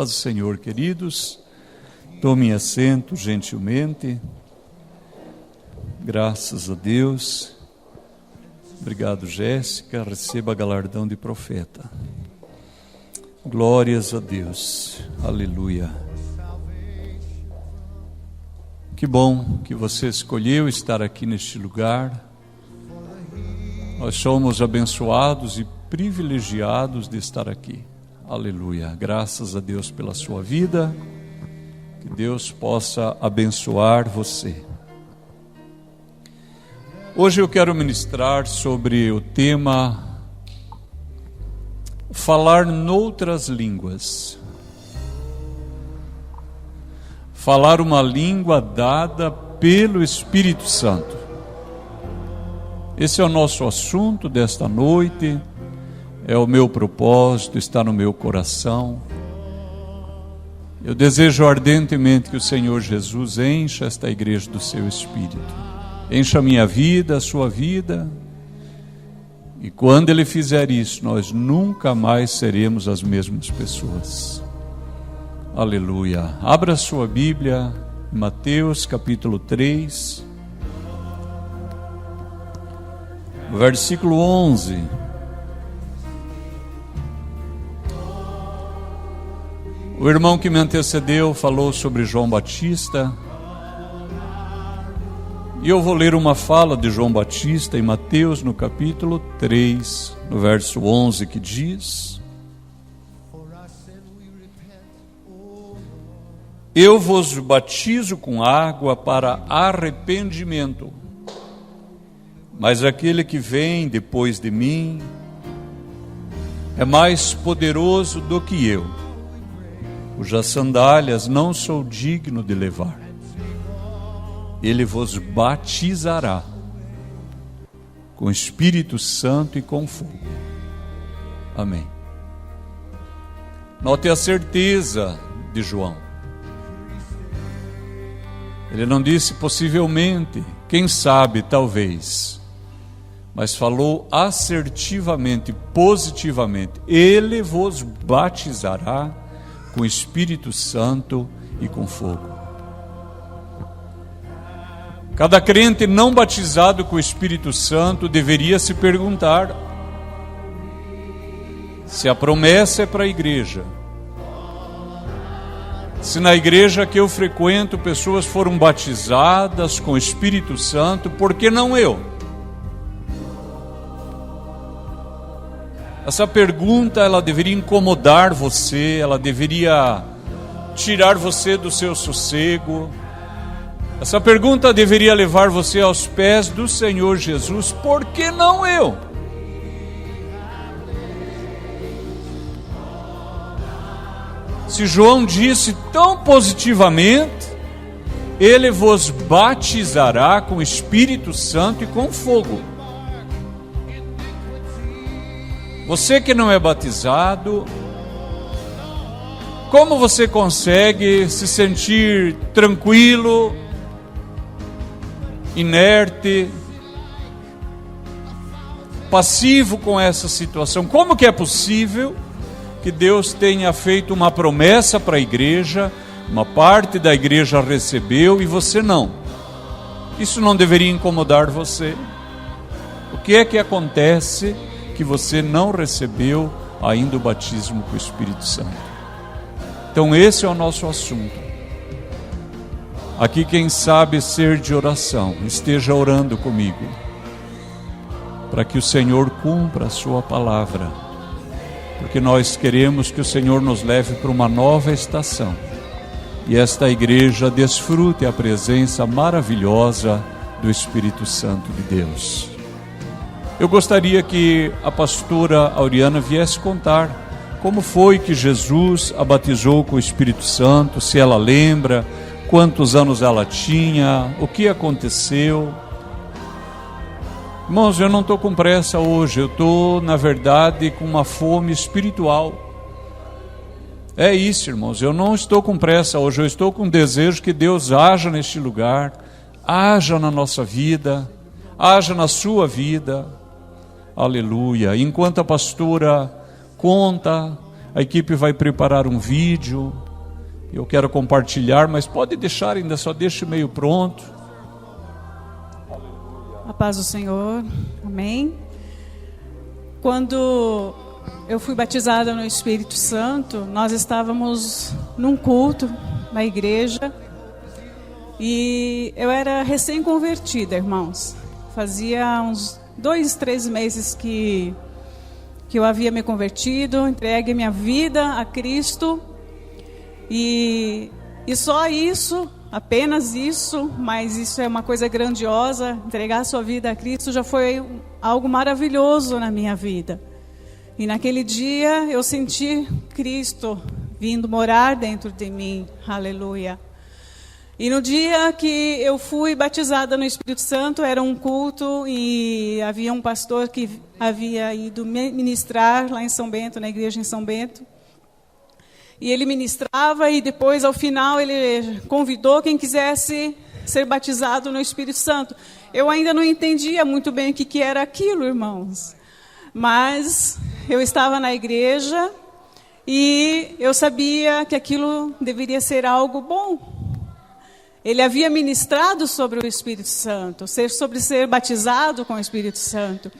Paz do Senhor, queridos. Tomem assento gentilmente. Graças a Deus. Obrigado, Jéssica. Receba galardão de profeta. Glórias a Deus. Aleluia. Que bom que você escolheu estar aqui neste lugar. Nós somos abençoados e privilegiados de estar aqui. Aleluia. Graças a Deus pela sua vida. Que Deus possa abençoar você. Hoje eu quero ministrar sobre o tema falar noutras línguas. Falar uma língua dada pelo Espírito Santo. Esse é o nosso assunto desta noite. É o meu propósito, está no meu coração. Eu desejo ardentemente que o Senhor Jesus encha esta igreja do seu Espírito. Encha a minha vida, a sua vida. E quando Ele fizer isso, nós nunca mais seremos as mesmas pessoas. Aleluia. Abra sua Bíblia, Mateus capítulo 3, versículo 11. O irmão que me antecedeu falou sobre João Batista. E eu vou ler uma fala de João Batista em Mateus, no capítulo 3, no verso 11, que diz: Eu vos batizo com água para arrependimento, mas aquele que vem depois de mim é mais poderoso do que eu, cujas sandálias não sou digno de levar. Ele vos batizará com Espírito Santo e com fogo. Amém. Note a certeza de João. Ele não disse possivelmente, quem sabe, talvez, mas falou assertivamente, positivamente. Ele vos batizará com Espírito Santo e com fogo. Cada crente não batizado com o Espírito Santo deveria se perguntar se a promessa é para a igreja. Se na igreja que eu frequento pessoas foram batizadas com o Espírito Santo, por que não eu? Essa pergunta, ela deveria incomodar você, ela deveria tirar você do seu sossego. Essa pergunta deveria levar você aos pés do Senhor Jesus. Por que não eu? Se João disse tão positivamente, Ele vos batizará com Espírito Santo e com fogo. Você que não é batizado, como você consegue se sentir tranquilo, inerte, passivo com essa situação? Como que é possível que Deus tenha feito uma promessa para a igreja, uma parte da igreja recebeu e você não? Isso não deveria incomodar você? O que é que acontece que você não recebeu ainda o batismo com o Espírito Santo? Então esse é o nosso assunto. Aqui quem sabe ser de oração, esteja orando comigo, para que o Senhor cumpra a sua palavra, porque nós queremos que o Senhor nos leve para uma nova estação, e esta igreja desfrute a presença maravilhosa do Espírito Santo de Deus. Eu gostaria que a pastora Auriana viesse contar como foi que Jesus a batizou com o Espírito Santo, se ela lembra, quantos anos ela tinha, o que aconteceu. Irmãos, eu não estou com pressa hoje, eu estou, na verdade, com uma fome espiritual. É isso, irmãos, eu não estou com pressa hoje, eu estou com desejo que Deus haja neste lugar, haja na nossa vida, haja na sua vida. Aleluia. Enquanto a pastora conta A equipe vai preparar um vídeo. Eu quero compartilhar, mas pode deixar, ainda só deixe meio pronto. A paz do Senhor, amém. Quando eu fui batizada no Espírito Santo, nós estávamos num culto na igreja e eu era recém-convertida, irmãos. Fazia uns 2, 3 meses que eu havia me convertido, entregue minha vida a Cristo. E só isso, apenas isso, mas isso é uma coisa grandiosa, entregar a sua vida a Cristo já foi algo maravilhoso na minha vida. E naquele dia eu senti Cristo vindo morar dentro de mim, aleluia. E no dia que eu fui batizada no Espírito Santo, era um culto e havia um pastor que havia ido ministrar lá em São Bento, na igreja em São Bento. E ele ministrava e depois, ao final, ele convidou quem quisesse ser batizado no Espírito Santo. Eu ainda não entendia muito bem o que era aquilo, irmãos. Mas eu estava na igreja e eu sabia que aquilo deveria ser algo bom. Ele havia ministrado sobre o Espírito Santo, sobre ser batizado com o Espírito Santo.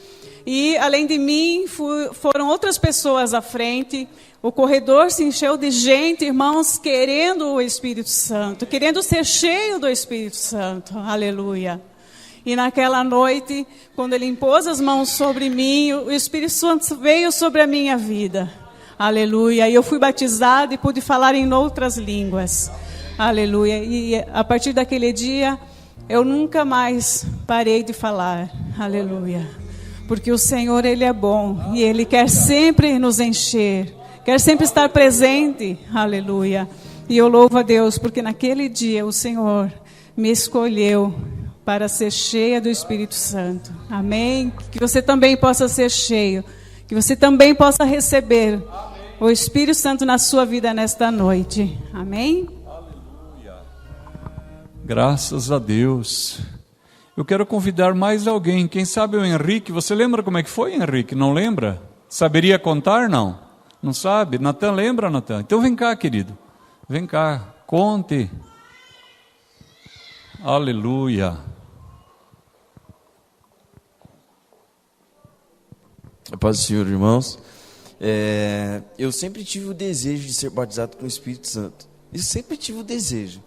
E, além de mim, foram outras pessoas à frente. O corredor se encheu de gente, irmãos, querendo o Espírito Santo, querendo ser cheio do Espírito Santo. Aleluia. E naquela noite, quando ele impôs as mãos sobre mim, o Espírito Santo veio sobre a minha vida. Aleluia. E eu fui batizada e pude falar em outras línguas. Aleluia. E a partir daquele dia, eu nunca mais parei de falar. Aleluia. Porque o Senhor, Ele é bom e Ele quer sempre nos encher, quer sempre estar presente. Aleluia. E eu louvo a Deus, porque naquele dia o Senhor me escolheu para ser cheia do Espírito Santo. Amém? Que você também possa ser cheio, que você também possa receber o Espírito Santo na sua vida nesta noite. Amém? Aleluia. Graças a Deus. Eu quero convidar mais alguém. Quem sabe o Henrique. Você lembra como é que foi, Henrique? Não lembra? Saberia contar? Não? Não sabe? Natan, lembra, Natan? Então vem cá, querido. Vem cá, conte. Aleluia. A paz do Senhor, irmãos. Eu sempre tive o desejo de ser batizado com o Espírito Santo. Eu sempre tive o desejo.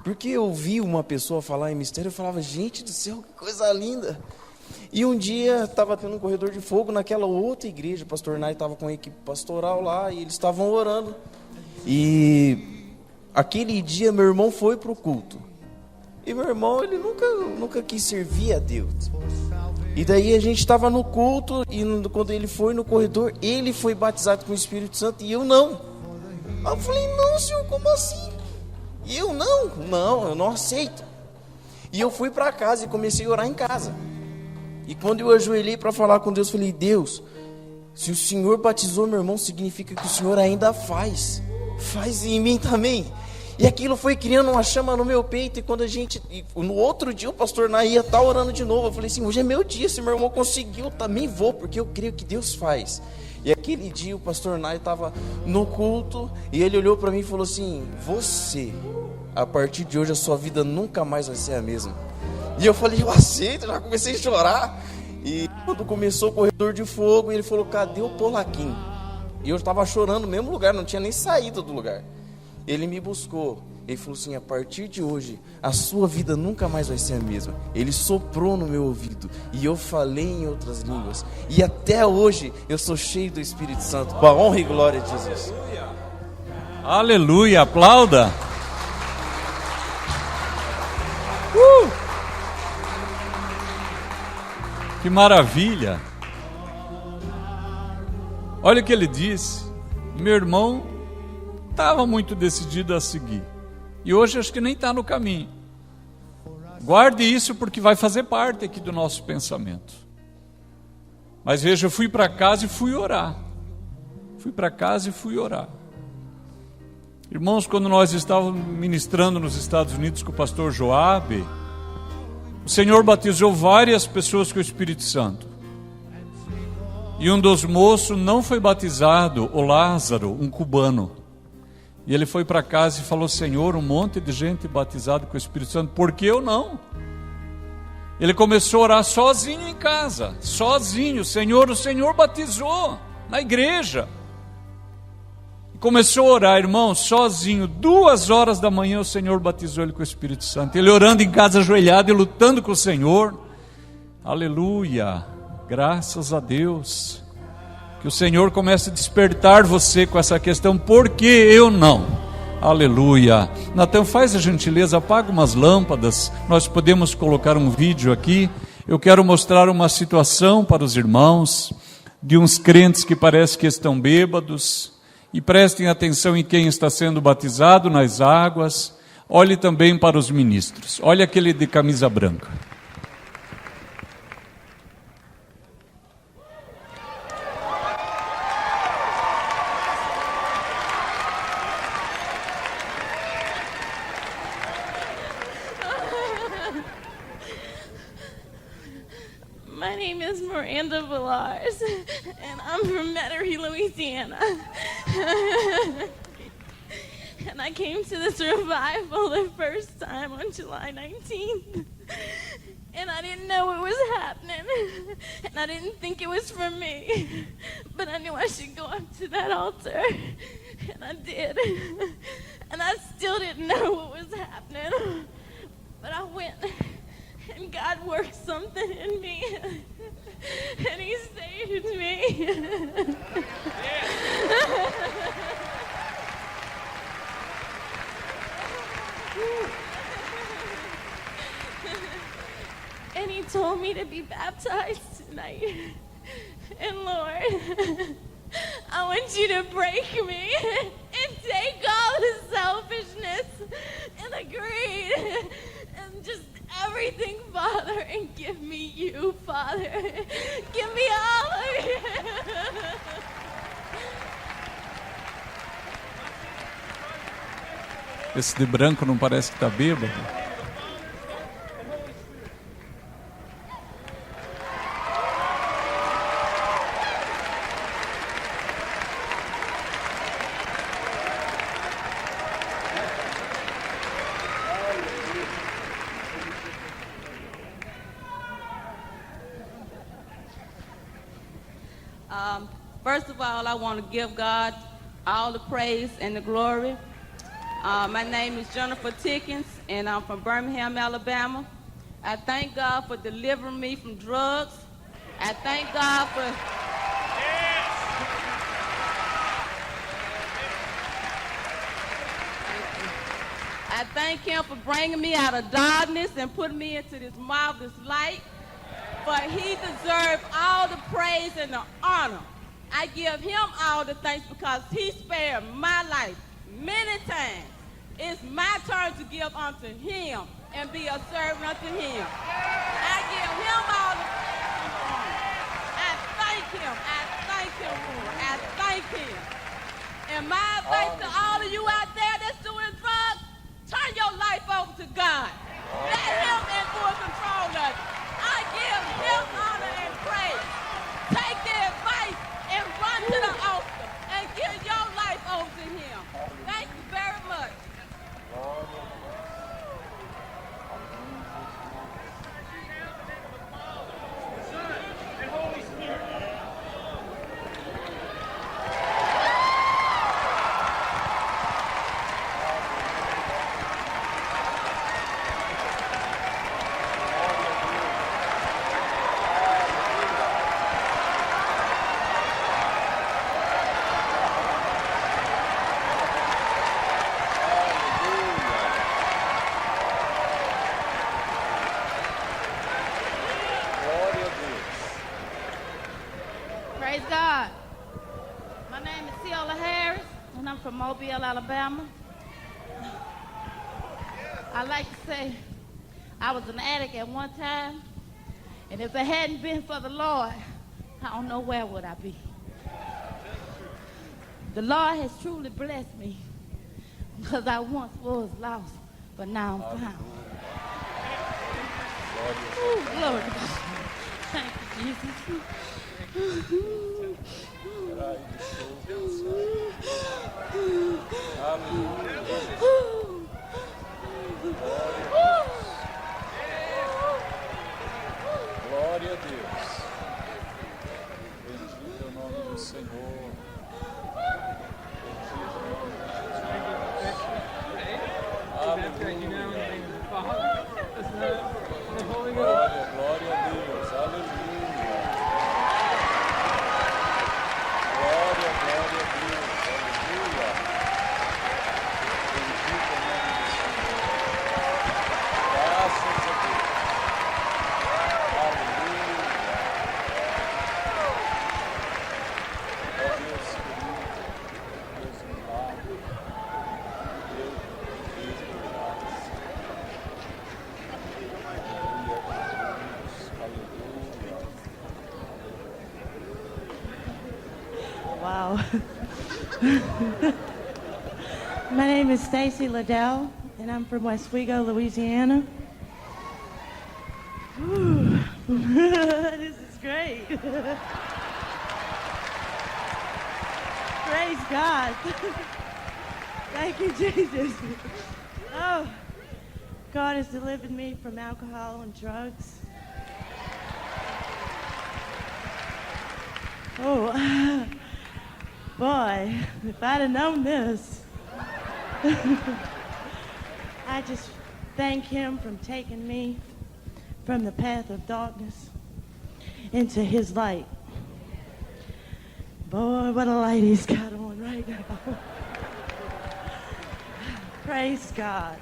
Porque eu vi uma pessoa falar em mistério, eu falava, gente do céu, que coisa linda. E um dia estava tendo um corredor de fogo naquela outra igreja, o pastor Nai estava com a equipe pastoral lá, e eles estavam orando. E aquele dia meu irmão foi para o culto. E meu irmão, ele nunca quis servir a Deus. E daí a gente estava no culto, e quando ele foi no corredor, ele foi batizado com o Espírito Santo, e eu não. Aí eu falei, não, senhor, como assim? E eu não, eu não aceito. E eu fui para casa e comecei a orar em casa. E quando eu ajoelhei para falar com Deus, falei, Deus, se o Senhor batizou meu irmão, significa que o Senhor ainda faz em mim também. E aquilo foi criando uma chama no meu peito. E no outro dia o pastor Nai ia estar orando de novo. Eu falei assim, hoje é meu dia, se meu irmão conseguiu, também vou, porque eu creio que Deus faz. E aquele dia o pastor Nai estava no culto e ele olhou para mim e falou assim, você, a partir de hoje a sua vida nunca mais vai ser a mesma. E eu falei, eu aceito, já comecei a chorar. E quando começou o corredor de fogo, ele falou, cadê o Polaquim? E eu estava chorando no mesmo lugar, não tinha nem saído do lugar. Ele me buscou, ele falou assim, a partir de hoje, a sua vida nunca mais vai ser a mesma. Ele soprou no meu ouvido, e eu falei em outras línguas. E até hoje, eu sou cheio do Espírito Santo, com a honra e glória de Jesus. Aleluia, aplauda. Que maravilha. Olha o que ele disse. Meu irmão estava muito decidido a seguir. E hoje acho que nem está no caminho. Guarde isso porque vai fazer parte aqui do nosso pensamento. Mas veja, eu fui para casa e fui orar. Irmãos, quando nós estávamos ministrando nos Estados Unidos com o pastor Joabe, o Senhor batizou várias pessoas com o Espírito Santo. E um dos moços não foi batizado, o Lázaro, um cubano. E ele foi para casa e falou: Senhor, um monte de gente batizada com o Espírito Santo, por que eu não? Ele começou a orar sozinho em casa, sozinho. Senhor, o Senhor batizou na igreja. E começou a orar, irmão, sozinho. 2 horas da manhã o Senhor batizou ele com o Espírito Santo. Ele orando em casa ajoelhado e lutando com o Senhor. Aleluia, graças a Deus. Que o Senhor comece a despertar você com essa questão, por que eu não? Aleluia. Natan, faz a gentileza, apaga umas lâmpadas, nós podemos colocar um vídeo aqui. Eu quero mostrar uma situação para os irmãos, de uns crentes que parece que estão bêbados, e prestem atenção em quem está sendo batizado nas águas. Olhe também para os ministros, olha aquele de camisa branca. My name is Miranda Villars, and I'm from Metairie, Louisiana. And I came to this revival the first time on July 19th. And I didn't know it was happening. And I didn't think it was for me. But I knew I should go up to that altar. And I did. And I still didn't know what was happening. But I went. And God worked something in me, and He saved me. And He told me to be baptized tonight. And Lord, I want you to break me and take all the selfishness and the greed and just everything, Father, and give me you, Father. Give me all of you. Esse de branco não parece que está bêbado? First of all, I want to give God all the praise and the glory. My name is Jennifer Tickens, and I'm from Birmingham, Alabama. I thank God for delivering me from drugs. I thank God for... I thank Him for bringing me out of darkness and putting me into this marvelous light. For He deserves all the praise and the honor. I give Him all the thanks because He spared my life many times. It's my turn to give unto Him and be a servant unto Him. I give Him all the praise and honor. I thank Him. I thank Him for it. I thank Him. And my advice to all of you out there that's doing drugs, turn your life over to God. Let Him in full control of it. I give Him honor and praise. Take the advice and run to the altar and give your life over to Him. Thank you very much. Praise God. My name is Ciola Harris, and I'm from Mobile, Alabama. I like to say I was an addict at one time, and if it hadn't been for the Lord, I don't know where would I be. The Lord has truly blessed me because I once was lost, but now I'm found. Ooh, glory to God. Thank you, Jesus. Glória a Deus. Bendito é o nome do Senhor. Glória, glória a Deus. Aleluia. Glória, glória a Deus. Aleluia. Bendito é o nome do Senhor. Graças a Deus. Aleluia. Ó Deus querido, Deus milagre, Deus de graça. Wow. My name is Stacy Liddell, and I'm from Westwego, Louisiana. Whew. This is great. Praise God. Thank you, Jesus. Oh, God has delivered me from alcohol and drugs. Oh, boy, if I'd have known this. I just thank him for taking me from the path of darkness into his light. Boy, what a light he's got on right now. Praise God.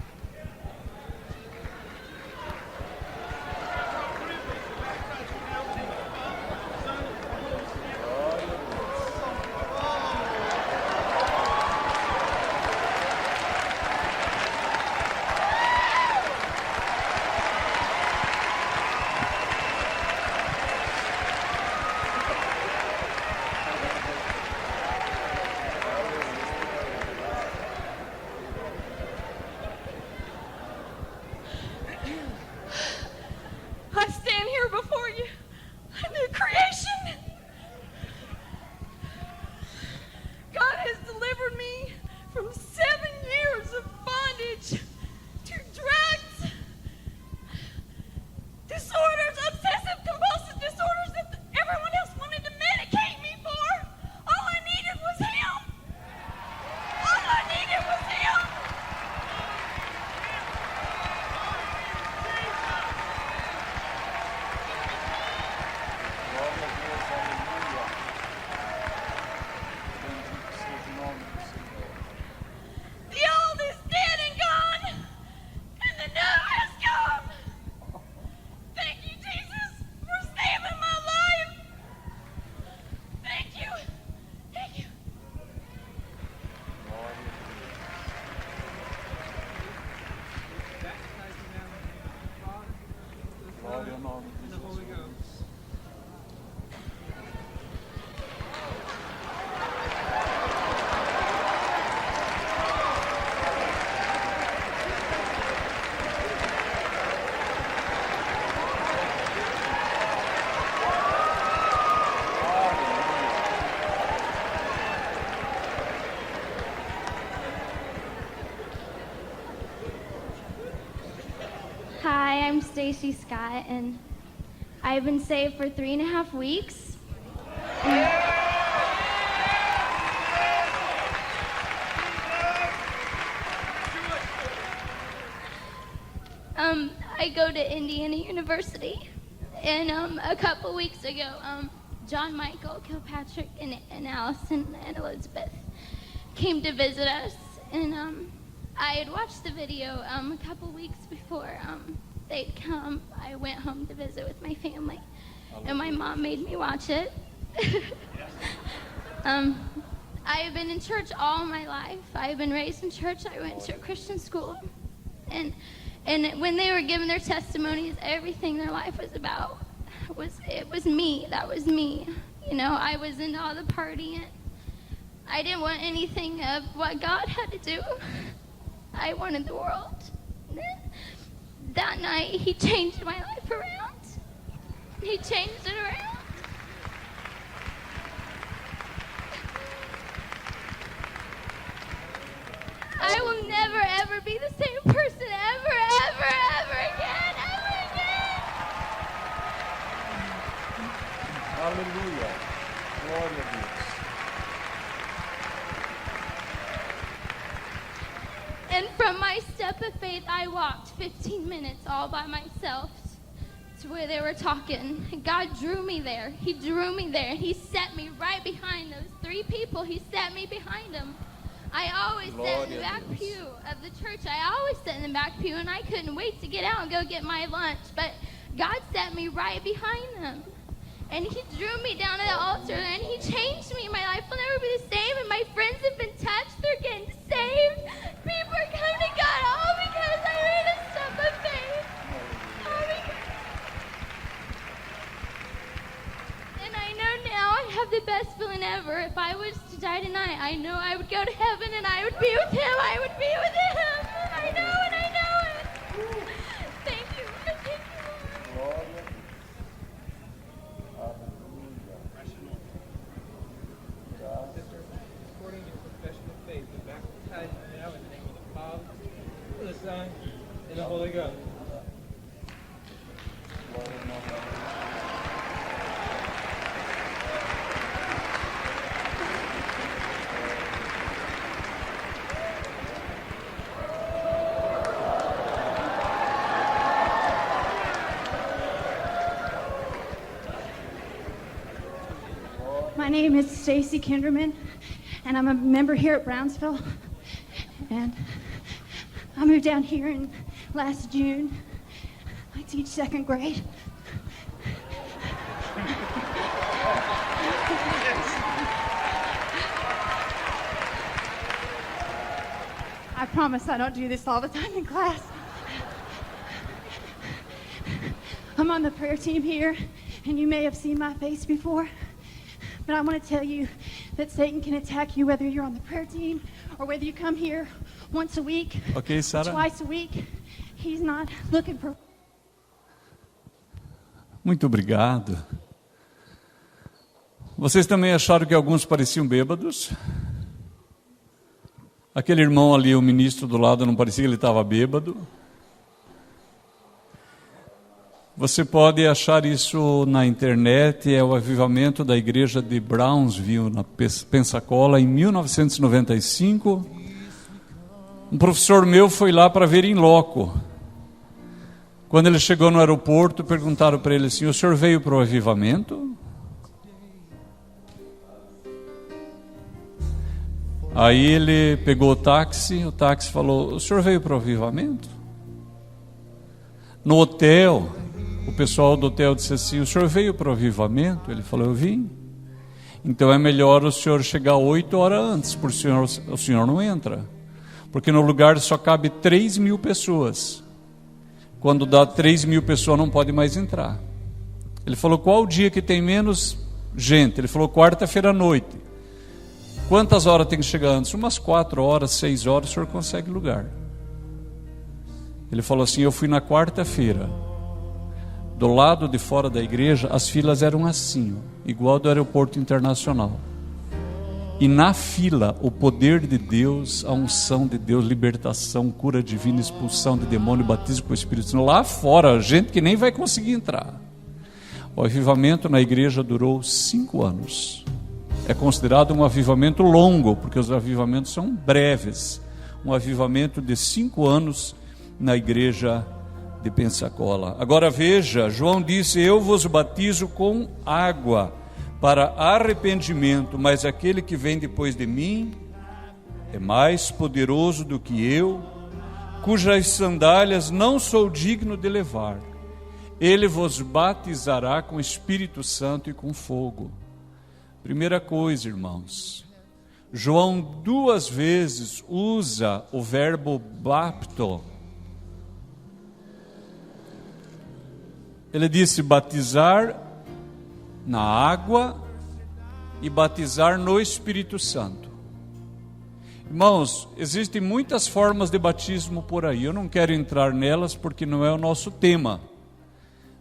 I stand here before you, a new creation. God has delivered me from 7 years of bondage to drugs, disorders, obsessive compulsive disorders that everyone else wanted to medicate me for. All I needed was him. All I needed was him. Glória a Deus, aleluia. Bendito seja o nome do Senhor. The old is dead and gone, and the new has come. Thank you, Jesus, for saving my life. Thank you. Thank you. Glória ao nome de Jesus. Hi, I'm Stacy Scott, and I've been saved for 3.5 weeks. I go to Indiana University, and a couple weeks ago, John Michael Kilpatrick and Allison and Elizabeth came to visit us, and I had watched the video a couple weeks before they'd come. I went home to visit with my family, and my mom made me watch it. I have been in church all my life. I have been raised in church. I went to a Christian school, and when they were giving their testimonies, everything their life was about was me. That was me. You know, I was into all the partying. I didn't want anything of what God had to do. I wanted the world. That night, he changed my life around. He changed it around. I will never ever be the same person ever again. Aleluia. Glória a Deus. And from my step of faith, I walked 15 minutes all by myself to where they were talking. And God drew me there. He drew me there. He set me right behind those 3 people. He set me behind them. I always sat in the back pew of the church. I always sat in the back pew, and I couldn't wait to get out and go get my lunch. But God set me right behind them. And He drew me down to the altar, and He changed me. My life will never be the same, and my friends have been touched. They're getting saved. People are coming to God all because I made a step of faith. And I know now I have the best feeling ever. If I was to die tonight, I know I would go to heaven, and I would be with Him. I would be with Him. I know it. I know it. Thank you. Thank you, Lord. According to your profession of faith, and baptize you now in the name of the Father, the Son, and the Holy Ghost. My name is Stacy Kinderman, and I'm a member here at Brownsville. And I moved down here in last June. I teach 2nd grade. I promise I don't do this all the time in class. I'm on the prayer team here, and you may have seen my face before. But I want to tell you that Satan can attack you whether you're on the prayer team or whether you come here once a week, Ok, Sara? twice a week. He's not looking for... Muito obrigado. Vocês também acharam que alguns pareciam bêbados? Aquele irmão ali, o ministro do lado, não parecia que ele estava bêbado? Você pode achar isso na internet, é o avivamento da igreja de Brownsville, na Pensacola, em 1995. Um professor meu foi lá para ver em loco. Quando ele chegou no aeroporto, perguntaram para ele assim: o senhor veio para o avivamento? Aí ele pegou o táxi falou: o senhor veio para o avivamento? No hotel, o pessoal do hotel disse assim: o senhor veio para o avivamento? Ele falou: eu vim. Então é melhor o senhor chegar 8 horas antes, porque o senhor não entra. Porque no lugar só cabe 3.000 pessoas. Quando dá 3.000 pessoas não pode mais entrar. Ele falou: qual o dia que tem menos gente? Ele falou: quarta-feira à noite. Quantas horas tem que chegar antes? Umas 4 horas, 6 horas, o senhor consegue lugar. Ele falou assim: eu fui na quarta-feira. Do lado de fora da igreja, as filas eram assim, igual do aeroporto internacional. E na fila, o poder de Deus, a unção de Deus, libertação, cura divina, expulsão de demônio, batismo com o Espírito Santo. Lá fora, gente que nem vai conseguir entrar. O avivamento na igreja durou 5 anos. É considerado um avivamento longo, porque os avivamentos são breves. Um avivamento de 5 anos na igreja de Pensacola. Agora veja, João disse: eu vos batizo com água para arrependimento, mas aquele que vem depois de mim é mais poderoso do que eu, cujas sandálias não sou digno de levar. Ele vos batizará com Espírito Santo e com fogo. Primeira coisa, irmãos, João 2 vezes usa o verbo bapto. Ele disse batizar na água e batizar no Espírito Santo. Irmãos, existem muitas formas de batismo por aí. Eu não quero entrar nelas porque não é o nosso tema.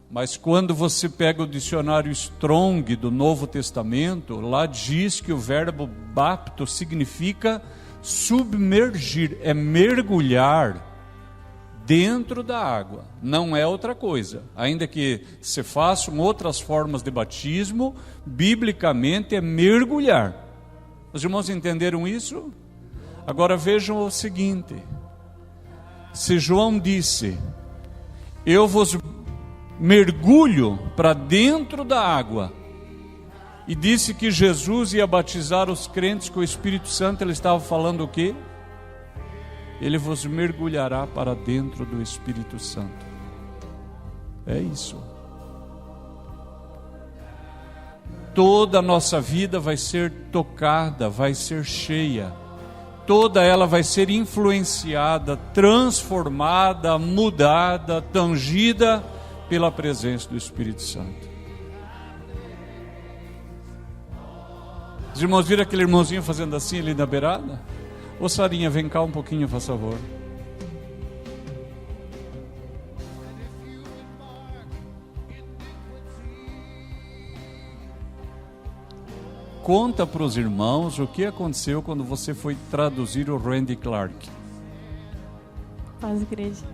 Mas quando você pega o dicionário Strong do Novo Testamento, lá diz que o verbo bapto significa Submergir é mergulhar dentro da água, não é outra coisa. Ainda que se façam outras formas de batismo, biblicamente é mergulhar. Os irmãos entenderam isso? Agora vejam o seguinte: se João disse, eu vos mergulho para dentro da água, e disse que Jesus ia batizar os crentes com o Espírito Santo, ele estava falando o quê? Ele vos mergulhará para dentro do Espírito Santo. É isso. Toda a nossa vida vai ser tocada, vai ser cheia. Toda ela vai ser influenciada, transformada, mudada, tangida pela presença do Espírito Santo. Os irmãos viram aquele irmãozinho fazendo assim ali na beirada? Ô Sarinha, vem cá um pouquinho, por favor. Conta para os irmãos o que aconteceu quando você foi traduzir o Randy Clark. Paz, igreja.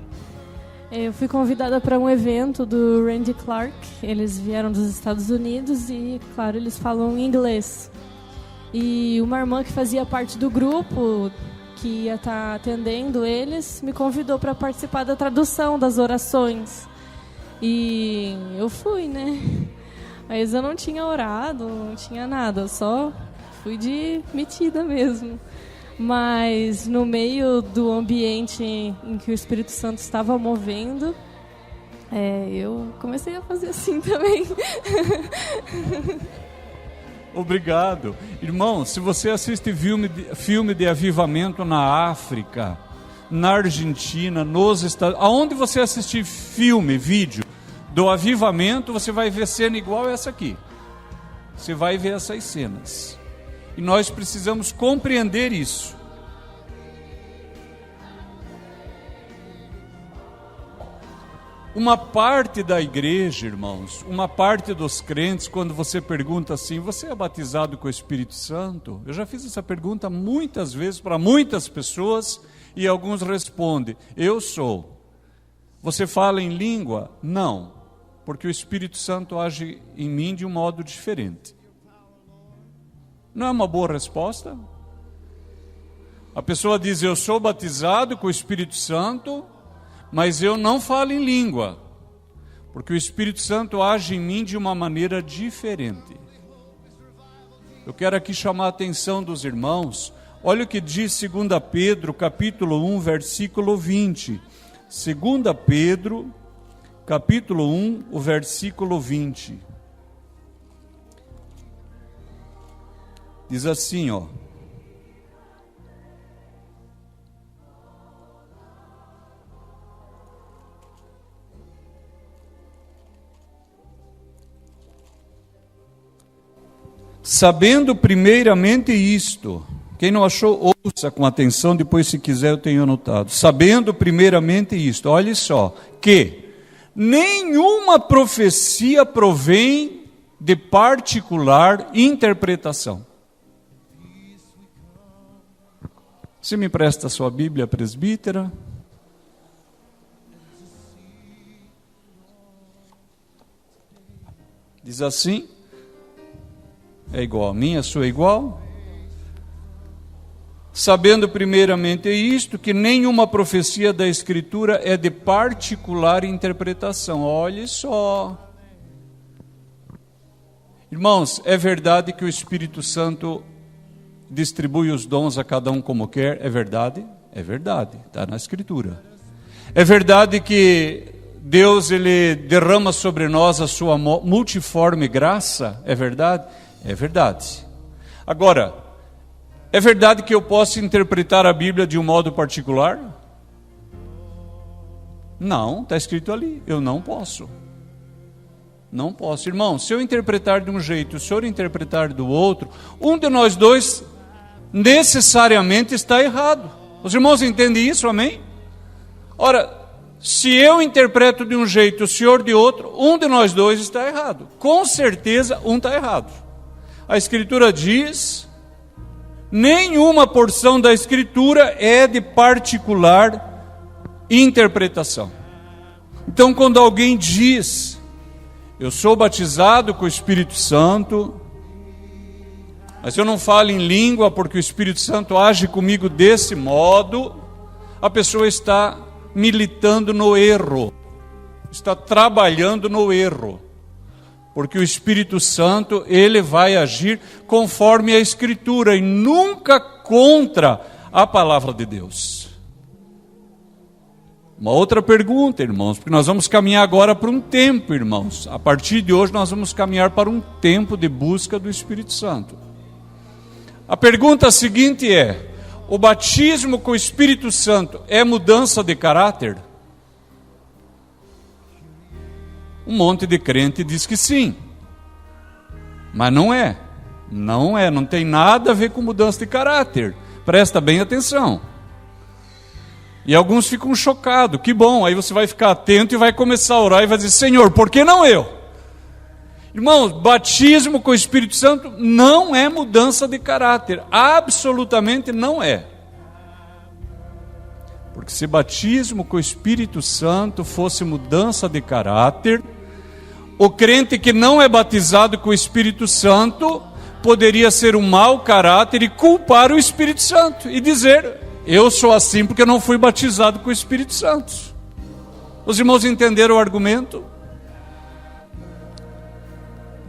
Eu fui convidada para um evento do Randy Clark. Eles vieram dos Estados Unidos e, claro, eles falam inglês. E uma irmã que fazia parte do grupo, que ia estar atendendo eles, me convidou para participar da tradução das orações. E eu fui, né? Mas eu não tinha orado, não tinha nada, só fui de metida mesmo. Mas no meio do ambiente em que o Espírito Santo estava movendo, eu comecei a fazer assim também. Obrigado. Irmão, se você assiste filme de avivamento na África, na Argentina, nos Estados Unidos, aonde você assistir vídeo do avivamento, você vai ver cena igual essa aqui. Você vai ver essas cenas. E nós precisamos compreender isso. Uma parte da igreja, irmãos, uma parte dos crentes, quando você pergunta assim, você é batizado com o Espírito Santo? Eu já fiz essa pergunta muitas vezes para muitas pessoas e alguns respondem, eu sou. Você fala em língua? Não, porque o Espírito Santo age em mim de um modo diferente. Não é uma boa resposta? A pessoa diz, eu sou batizado com o Espírito Santo, mas eu não falo em língua, porque o Espírito Santo age em mim de uma maneira diferente. Eu quero aqui chamar a atenção dos irmãos. Olha o que diz 2 Pedro, capítulo 1, versículo 20. 2 Pedro, capítulo 1, o versículo 20. Diz assim, ó. Sabendo primeiramente isto, quem não achou, ouça com atenção, depois se quiser eu tenho anotado. Sabendo primeiramente isto, olhe só, que nenhuma profecia provém de particular interpretação. Você me empresta a sua Bíblia, presbítera? Diz assim, é igual a minha, a sua é igual? Sabendo primeiramente isto, que nenhuma profecia da Escritura é de particular interpretação. Olhe só. Irmãos, é verdade que o Espírito Santo distribui os dons a cada um como quer? É verdade? É verdade, está na Escritura. É verdade que Deus ele derrama sobre nós a sua multiforme graça? É verdade? É verdade. Agora, é verdade que eu posso interpretar a Bíblia de um modo particular? Não, está escrito ali, eu não posso. Não posso. Irmão, se eu interpretar de um jeito, o senhor interpretar do outro, um de nós dois necessariamente está errado. Os irmãos entendem isso, amém? Ora, se eu interpreto de um jeito, o senhor de outro, um de nós dois está errado. Com certeza, um está errado. A Escritura diz Nenhuma porção da Escritura é de particular interpretação. Então, quando alguém diz, eu sou batizado com o Espírito Santo, mas eu não falo em língua porque o Espírito Santo age comigo desse modo, a pessoa está militando no erro, está trabalhando no erro. Porque o Espírito Santo, ele vai agir conforme a Escritura e nunca contra a palavra de Deus. Uma outra pergunta, irmãos, porque nós vamos caminhar agora para um tempo, irmãos. A partir de hoje nós vamos caminhar para um tempo de busca do Espírito Santo. A pergunta seguinte é: o batismo com o Espírito Santo é mudança de caráter? Um monte de crente diz que sim, mas não é. Não tem nada a ver com mudança de caráter. Presta bem atenção. E alguns ficam chocados, que bom, aí você vai ficar atento e vai começar a orar e vai dizer, Senhor, por que não eu? Irmãos, batismo com o Espírito Santo não é mudança de caráter, absolutamente não é. Porque se batismo com o Espírito Santo fosse mudança de caráter, o crente que não é batizado com o Espírito Santo poderia ser um mau caráter e culpar o Espírito Santo e dizer, eu sou assim porque eu não fui batizado com o Espírito Santo. Os irmãos entenderam o argumento?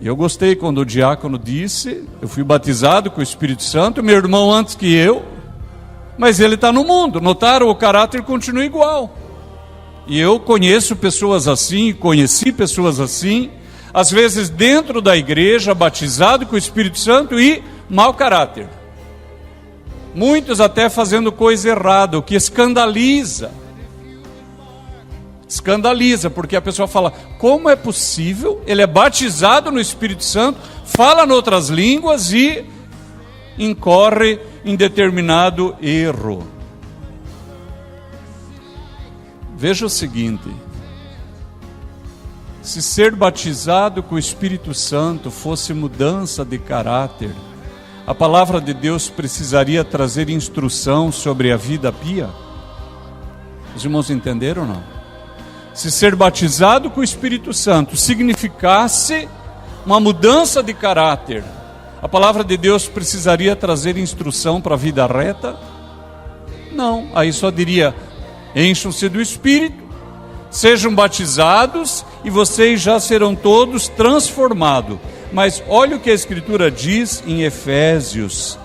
E eu gostei quando o diácono disse, eu fui batizado com o Espírito Santo, meu irmão antes que eu, mas ele está no mundo. Notaram? O caráter continua igual. E eu conheço pessoas assim, conheci pessoas assim, às vezes dentro da igreja, batizado com o Espírito Santo e mau caráter. Muitos até fazendo coisa errada, o que escandaliza. Escandaliza, porque a pessoa fala, como é possível? Ele é batizado no Espírito Santo, fala em outras línguas e incorre em determinado erro. Veja o seguinte, se ser batizado com o Espírito Santo fosse mudança de caráter, a palavra de Deus precisaria trazer instrução sobre a vida pia? Os irmãos entenderam ou não? Se ser batizado com o Espírito Santo significasse uma mudança de caráter, a palavra de Deus precisaria trazer instrução para a vida reta? Não, aí só diria, encham-se do Espírito, sejam batizados e vocês já serão todos transformados. Mas olha o que a Escritura diz em Efésios,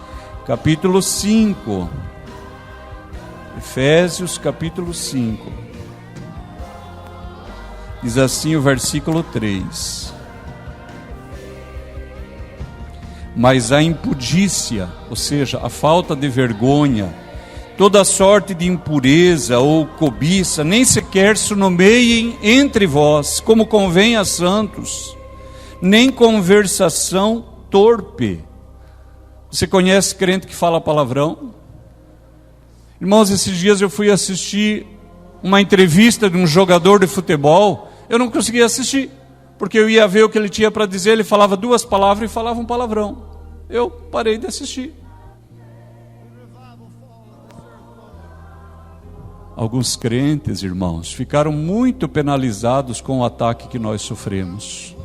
capítulo 5. Efésios, capítulo 5. Diz assim o versículo 3. Mas a impudícia, ou seja, a falta de vergonha, toda sorte de impureza ou cobiça, nem sequer se nomeiem entre vós, como convém a santos, nem conversação torpe. Você conhece crente que fala palavrão? Irmãos, esses dias eu fui assistir uma entrevista de um jogador de futebol, eu não conseguia assistir, porque eu ia ver o que ele tinha para dizer, ele falava duas palavras e falava um palavrão. Eu parei de assistir. Alguns crentes, irmãos, ficaram muito penalizados com o ataque que nós sofremos.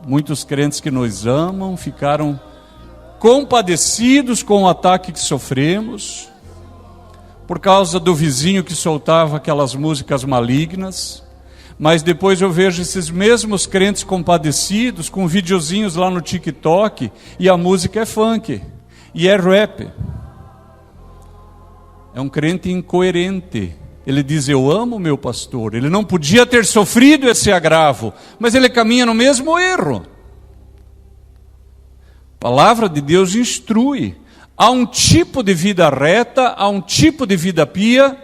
Muitos crentes que nos amam ficaram compadecidos com o ataque que sofremos, por causa do vizinho que soltava aquelas músicas malignas. Mas depois eu vejo esses mesmos crentes compadecidos com videozinhos lá no TikTok e a música é funk e é rap. É um crente incoerente. Ele diz, eu amo meu pastor. Ele não podia ter sofrido esse agravo, mas ele caminha no mesmo erro. A palavra de Deus instrui. Há um tipo de vida reta, há um tipo de vida pia,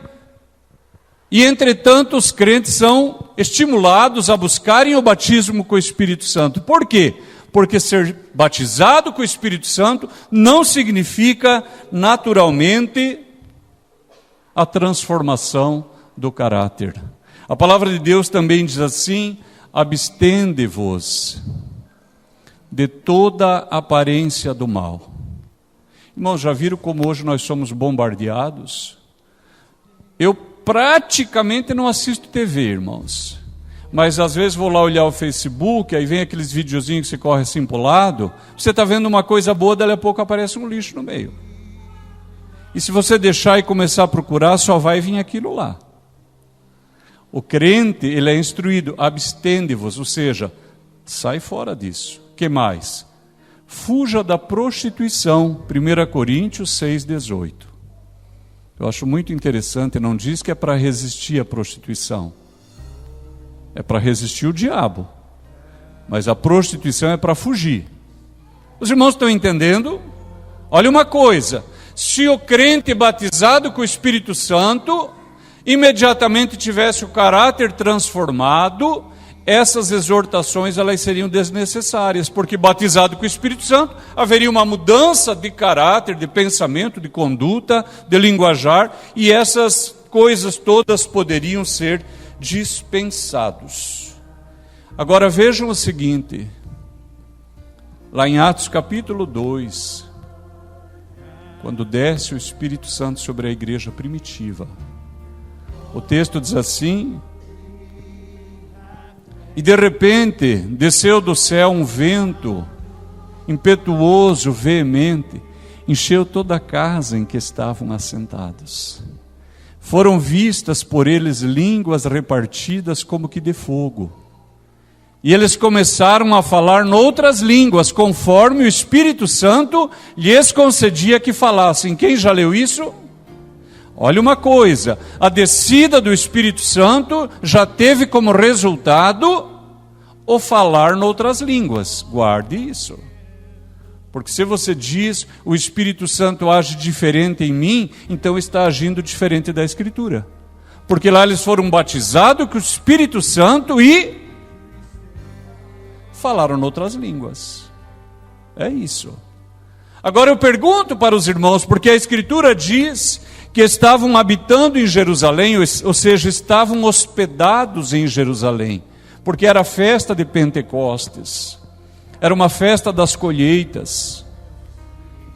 e entretanto os crentes são estimulados a buscarem o batismo com o Espírito Santo. Por quê? Porque ser batizado com o Espírito Santo não significa naturalmente a transformação do caráter. A palavra de Deus também diz assim, abstende-vos de toda aparência do mal. Irmãos, já viram como hoje nós somos bombardeados? Eu praticamente não assisto TV, irmãos. Mas às vezes vou lá olhar o Facebook, aí vem aqueles videozinhos que você corre assim para o lado. Você está vendo uma coisa boa, dali a pouco aparece um lixo no meio. E se você deixar e começar a procurar, só vai vir aquilo lá. O crente, ele é instruído, abstende-vos, ou seja, sai fora disso. O que mais? Fuja da prostituição, 1 Coríntios 6,18. Eu acho muito interessante, não diz que é para resistir à prostituição. É para resistir o diabo. Mas a prostituição é para fugir. Os irmãos estão entendendo? Olha uma coisa, se o crente batizado com o Espírito Santo imediatamente tivesse o caráter transformado, essas exortações elas seriam desnecessárias, porque batizado com o Espírito Santo haveria uma mudança de caráter, de pensamento, de conduta, de linguajar, e essas coisas todas poderiam ser dispensados. Agora vejam o seguinte, lá em Atos capítulo 2, quando desce o Espírito Santo sobre a igreja primitiva, o texto diz assim: e de repente desceu do céu um vento impetuoso, veemente, encheu toda a casa em que estavam assentados. Foram vistas por eles línguas repartidas como que de fogo. E eles começaram a falar noutras línguas, conforme o Espírito Santo lhes concedia que falassem. Quem já leu isso? Olha uma coisa, a descida do Espírito Santo já teve como resultado o falar noutras línguas. Guarde isso. Porque se você diz, o Espírito Santo age diferente em mim, então está agindo diferente da Escritura. Porque lá eles foram batizados com o Espírito Santo e falaram noutras línguas. É isso. Agora eu pergunto para os irmãos, porque a Escritura diz que estavam habitando em Jerusalém, ou seja, estavam hospedados em Jerusalém, porque era a festa de Pentecostes, era uma festa das colheitas.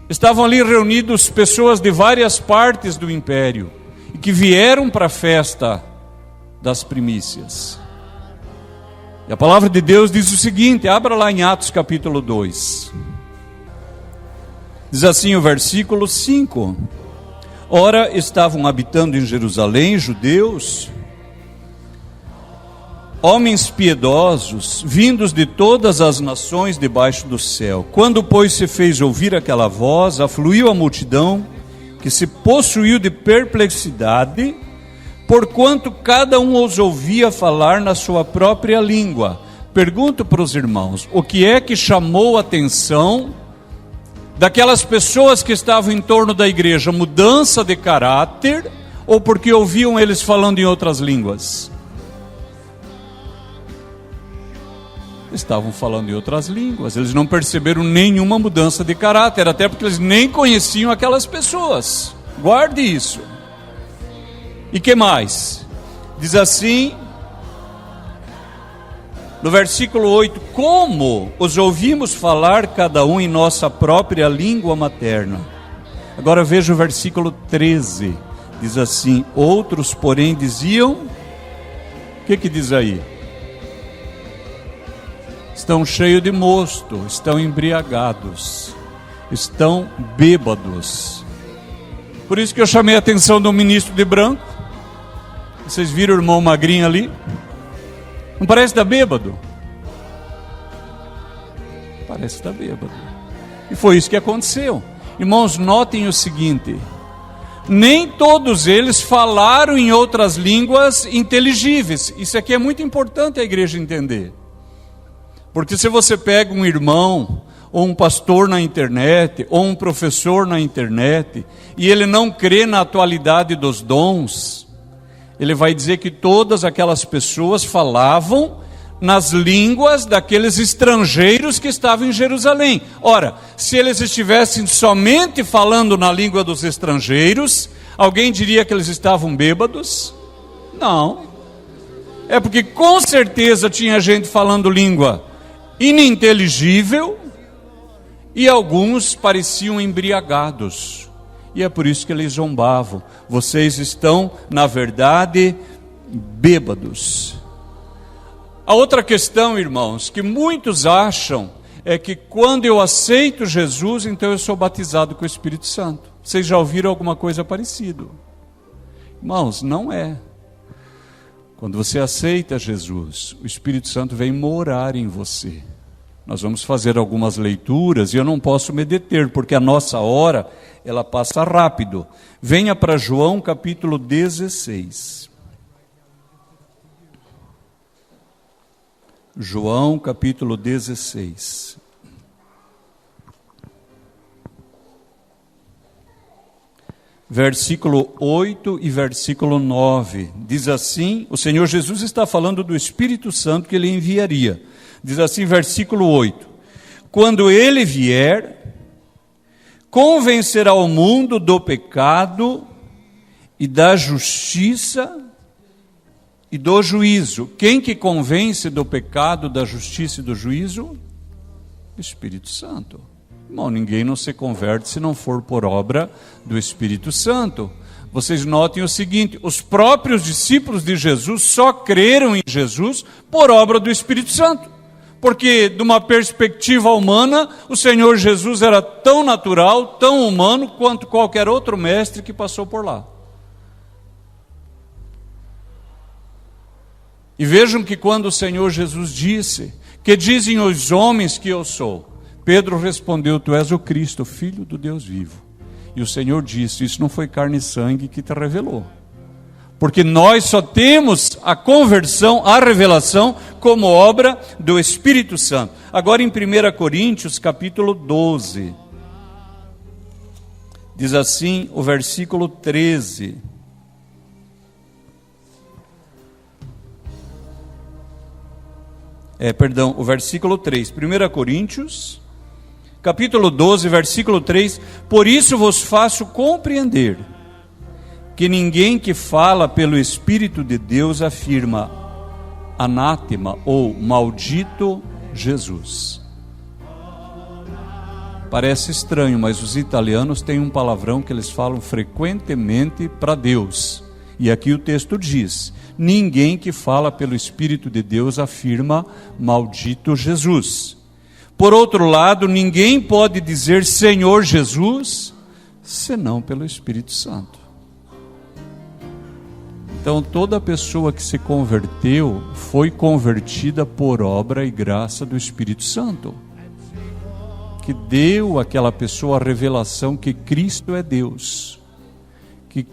Estavam ali reunidos pessoas de várias partes do império, e que vieram para a festa das primícias. E a palavra de Deus diz o seguinte, abra lá em Atos capítulo 2. Diz assim o versículo 5. Ora, estavam habitando em Jerusalém judeus, homens piedosos, vindos de todas as nações debaixo do céu. Quando, pois, se fez ouvir aquela voz, afluiu a multidão, que se possuiu de perplexidade, porquanto cada um os ouvia falar na sua própria língua. Pergunto para os irmãos, o que é que chamou a atenção daquelas pessoas que estavam em torno da igreja? Mudança de caráter, ou porque ouviam eles falando em outras línguas? Estavam falando em outras línguas, eles não perceberam nenhuma mudança de caráter, até porque eles nem conheciam aquelas pessoas. Guarde isso. E que mais? Diz assim, no versículo 8, como os ouvimos falar cada um em nossa própria língua materna. Agora veja o versículo 13, diz assim, outros porém diziam, o que diz aí? Estão cheios de mosto, estão embriagados, estão bêbados. Por isso que eu chamei a atenção do ministro de branco. Vocês viram o irmão magrinho ali? Não parece estar bêbado? Parece estar bêbado. E foi isso que aconteceu. Irmãos, notem o seguinte, nem todos eles falaram em outras línguas inteligíveis. Isso aqui é muito importante a igreja entender. Porque se você pega um irmão, ou um pastor na internet, ou um professor na internet, e ele não crê na atualidade dos dons, ele vai dizer que todas aquelas pessoas falavam nas línguas daqueles estrangeiros que estavam em Jerusalém. Ora, se eles estivessem somente falando na língua dos estrangeiros, alguém diria que eles estavam bêbados? Não. É porque com certeza tinha gente falando língua ininteligível, E alguns pareciam embriagados. E é por isso que eles zombavam. Vocês estão, na verdade, bêbados. A outra questão, irmãos, que muitos acham é que quando eu aceito Jesus, então eu sou batizado com o Espírito Santo. Vocês já ouviram alguma coisa parecida? Irmãos, não é. Quando você aceita Jesus, o Espírito Santo vem morar em você. Nós vamos fazer algumas leituras e eu não posso me deter, porque a nossa hora, ela passa rápido. Venha para João capítulo 16. João capítulo 16. Versículo 8 e versículo 9. Diz assim, o Senhor Jesus está falando do Espírito Santo que ele enviaria. Diz assim, versículo 8. Quando ele vier, convencerá o mundo do pecado e da justiça e do juízo. Quem que convence do pecado, da justiça e do juízo? O Espírito Santo. Irmão, ninguém não se converte se não for por obra do Espírito Santo. Vocês notem o seguinte, os próprios discípulos de Jesus só creram em Jesus por obra do Espírito Santo. Porque, de uma perspectiva humana, o Senhor Jesus era tão natural, tão humano, quanto qualquer outro mestre que passou por lá. E vejam que quando o Senhor Jesus disse, que dizem os homens que eu sou? Pedro respondeu, tu és o Cristo, Filho do Deus vivo. E o Senhor disse, isso não foi carne e sangue que te revelou. Porque nós só temos a conversão, a revelação, como obra do Espírito Santo. Agora em 1 Coríntios, capítulo 12. Diz assim o versículo 13. O versículo 3. 1 Coríntios, capítulo 12, versículo 3. Por isso vos faço compreender que ninguém que fala pelo Espírito de Deus afirma anátema ou maldito Jesus. Parece estranho, mas os italianos têm um palavrão que eles falam frequentemente para Deus. E aqui o texto diz, ninguém que fala pelo Espírito de Deus afirma maldito Jesus. Por outro lado, ninguém pode dizer Senhor Jesus, senão pelo Espírito Santo. Então, toda pessoa que se converteu foi convertida por obra e graça do Espírito Santo, que deu àquela pessoa a revelação que Cristo é Deus, que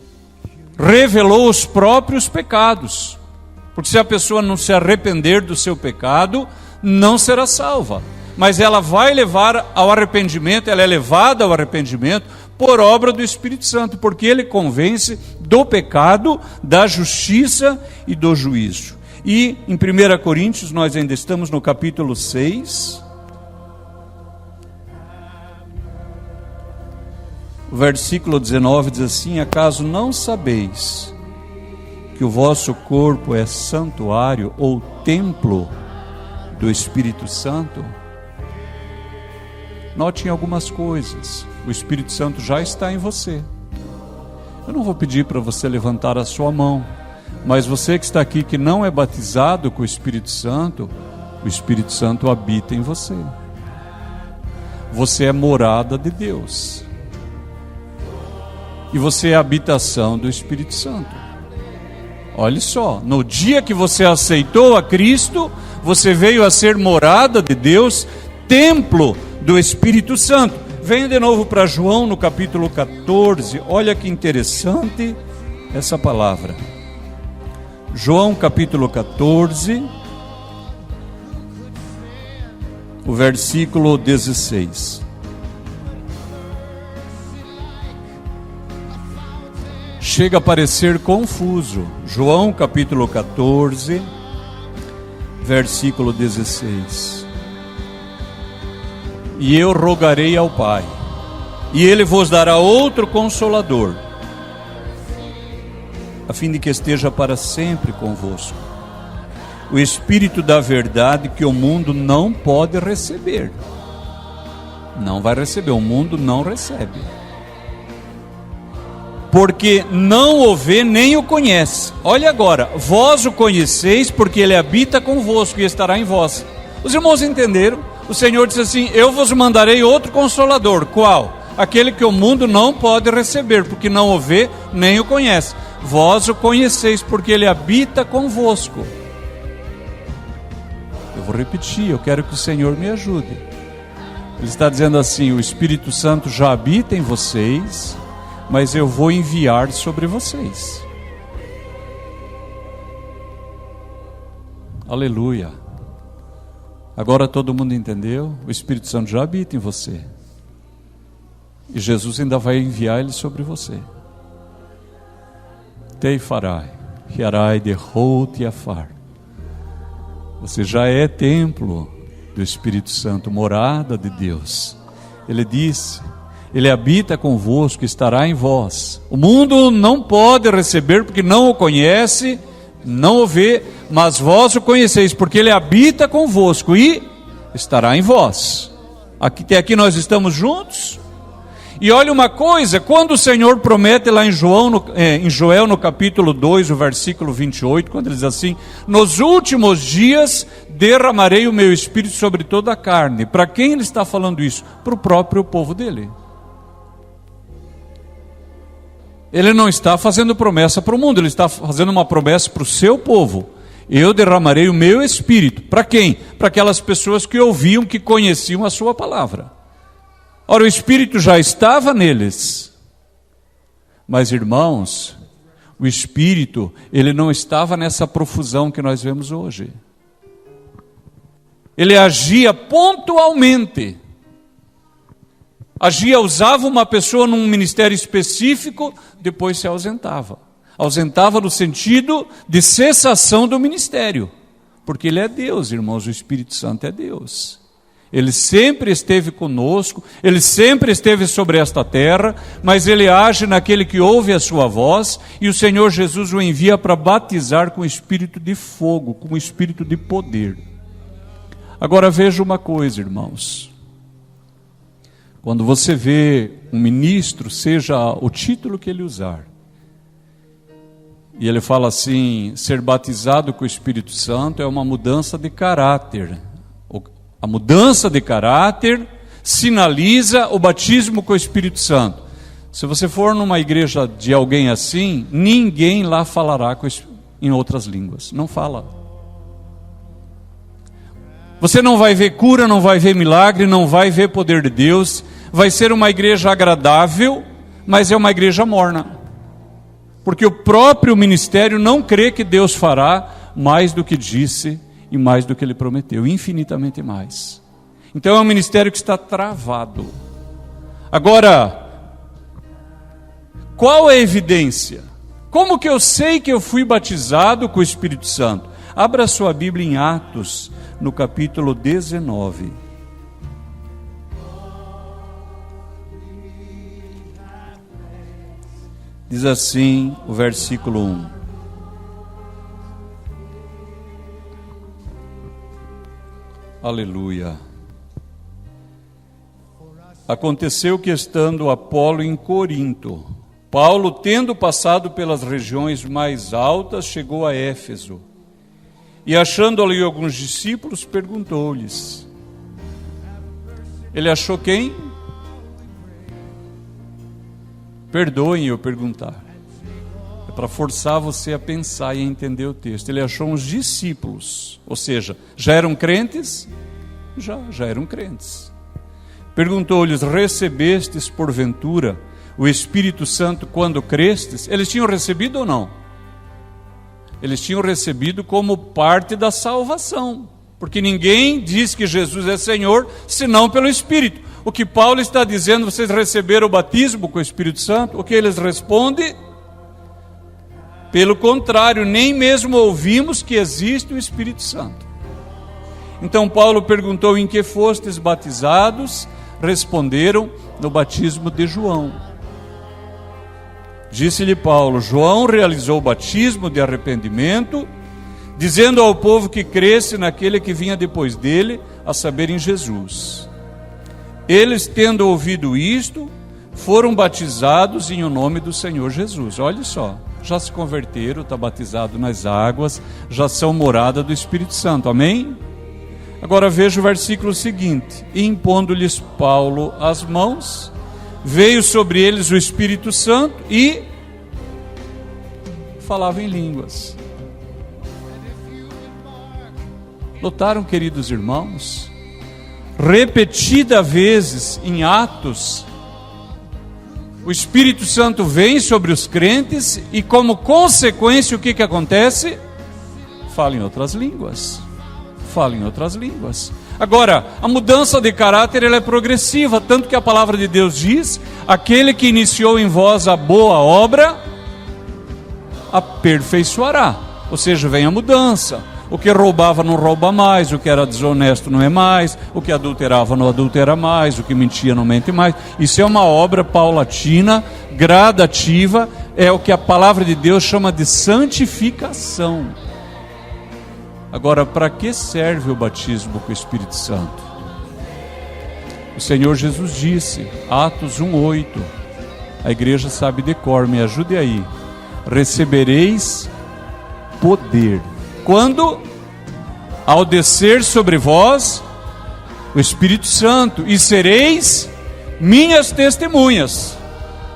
revelou os próprios pecados, porque se a pessoa não se arrepender do seu pecado, não será salva, mas ela vai levar ao arrependimento, ela é levada ao arrependimento por obra do Espírito Santo, porque ele convence do pecado, da justiça e do juízo. E em 1 Coríntios, nós ainda estamos no capítulo 6, o versículo 19 diz assim, acaso não sabeis que o vosso corpo é santuário ou templo do Espírito Santo? Notem algumas coisas. O Espírito Santo já está em você. Eu não vou pedir para você levantar a sua mão, mas você que está aqui que não é batizado com o Espírito Santo habita em você. Você é morada de Deus. E você é a habitação do Espírito Santo. Olha só, no dia que você aceitou a Cristo, você veio a ser morada de Deus, templo do Espírito Santo. Venha de novo para João no capítulo 14, olha que interessante essa palavra. João capítulo 14, o versículo 16. Chega a parecer confuso. João capítulo 14, versículo 16. E eu rogarei ao Pai, e Ele vos dará outro Consolador, a fim de que esteja para sempre convosco, o Espírito da verdade que o mundo não pode receber. Não vai receber, o mundo não recebe. Porque não o vê nem o conhece. Olha agora, vós o conheceis porque ele habita convosco e estará em vós. Os irmãos entenderam? O Senhor disse assim: eu vos mandarei outro Consolador. Qual? Aquele que o mundo não pode receber, porque não o vê nem o conhece. Vós o conheceis porque ele habita convosco. Eu vou repetir, eu quero que o Senhor me ajude. Ele está dizendo assim: o Espírito Santo já habita em vocês, mas eu vou enviar sobre vocês. Aleluia. Agora todo mundo entendeu? O Espírito Santo já habita em você. E Jesus ainda vai enviar ele sobre você. Tei farai, hiarai de rout afar. Você já é templo do Espírito Santo, morada de Deus. Ele disse: ele habita convosco, estará em vós. O mundo não pode receber porque não o conhece, não o vê, mas vós o conheceis, porque ele habita convosco e estará em vós. Até aqui nós estamos juntos. E olha uma coisa, quando o Senhor promete lá em Joel no capítulo 2, o versículo 28, quando ele diz assim: nos últimos dias derramarei o meu Espírito sobre toda a carne. Para quem ele está falando isso? Para o próprio povo dele. Ele não está fazendo promessa para o mundo, ele está fazendo uma promessa para o seu povo. Eu derramarei o meu Espírito. Para quem? Para aquelas pessoas que ouviam, que conheciam a sua palavra. Ora, o Espírito já estava neles. Mas, irmãos, o Espírito, ele não estava nessa profusão que nós vemos hoje. Ele agia pontualmente. Usava uma pessoa num ministério específico, depois se ausentava. Ausentava no sentido de cessação do ministério. Porque ele é Deus, irmãos, o Espírito Santo é Deus. Ele sempre esteve conosco, ele sempre esteve sobre esta terra, mas ele age naquele que ouve a sua voz, e o Senhor Jesus o envia para batizar com o espírito de fogo, com o espírito de poder. Agora veja uma coisa, irmãos. Quando você vê um ministro, seja o título que ele usar, e ele fala assim: ser batizado com o Espírito Santo é uma mudança de caráter. A mudança de caráter sinaliza o batismo com o Espírito Santo. Se você for numa igreja de alguém assim, ninguém lá falará em outras línguas. Não fala. Você não vai ver cura, não vai ver milagre, não vai ver poder de Deus. Vai ser uma igreja agradável, mas é uma igreja morna. Porque o próprio ministério não crê que Deus fará mais do que disse e mais do que ele prometeu, infinitamente mais. Então é um ministério que está travado. Agora, qual é a evidência? Como que eu sei que eu fui batizado com o Espírito Santo? Abra sua Bíblia em Atos, no capítulo 19. Diz assim o versículo 1. Aleluia. Aconteceu que, estando Apolo em Corinto, Paulo, tendo passado pelas regiões mais altas, chegou a Éfeso. E achando ali alguns discípulos, perguntou-lhes. Ele achou quem? Perdoem eu perguntar. É para forçar você a pensar e a entender o texto. Ele achou uns discípulos, ou seja, já eram crentes? Já eram crentes. Perguntou-lhes: recebestes porventura o Espírito Santo quando crestes? Eles tinham recebido ou não? Eles tinham recebido como parte da salvação, porque ninguém diz que Jesus é Senhor senão pelo Espírito. O que Paulo está dizendo: vocês receberam o batismo com o Espírito Santo? O que eles respondem? Pelo contrário, nem mesmo ouvimos que existe o Espírito Santo. Então Paulo perguntou: em que fostes batizados? Responderam: no batismo de João. Disse-lhe Paulo: João realizou o batismo de arrependimento, dizendo ao povo que cresce naquele que vinha depois dele, a saber, em Jesus. Eles, tendo ouvido isto, foram batizados em o nome do Senhor Jesus. Olha só, já se converteram, está batizado nas águas, já são morada do Espírito Santo, amém? Agora veja o versículo seguinte: e impondo-lhes Paulo as mãos, veio sobre eles o Espírito Santo e falava em línguas. Notaram, queridos irmãos? Repetidas vezes em Atos, o Espírito Santo vem sobre os crentes e, como consequência, o que acontece? Fala em outras línguas. Fala em outras línguas. Agora, a mudança de caráter ela é progressiva, tanto que a palavra de Deus diz: aquele que iniciou em vós a boa obra, aperfeiçoará. Ou seja, vem a mudança. O que roubava não rouba mais, o que era desonesto não é mais, o que adulterava não adultera mais, o que mentia não mente mais. Isso é uma obra paulatina, gradativa, é o que a palavra de Deus chama de santificação. Agora, para que serve o batismo com o Espírito Santo? O Senhor Jesus disse, Atos 1:8, a igreja sabe de cor, me ajude aí: recebereis poder. Quando? Ao descer sobre vós o Espírito Santo, e sereis minhas testemunhas.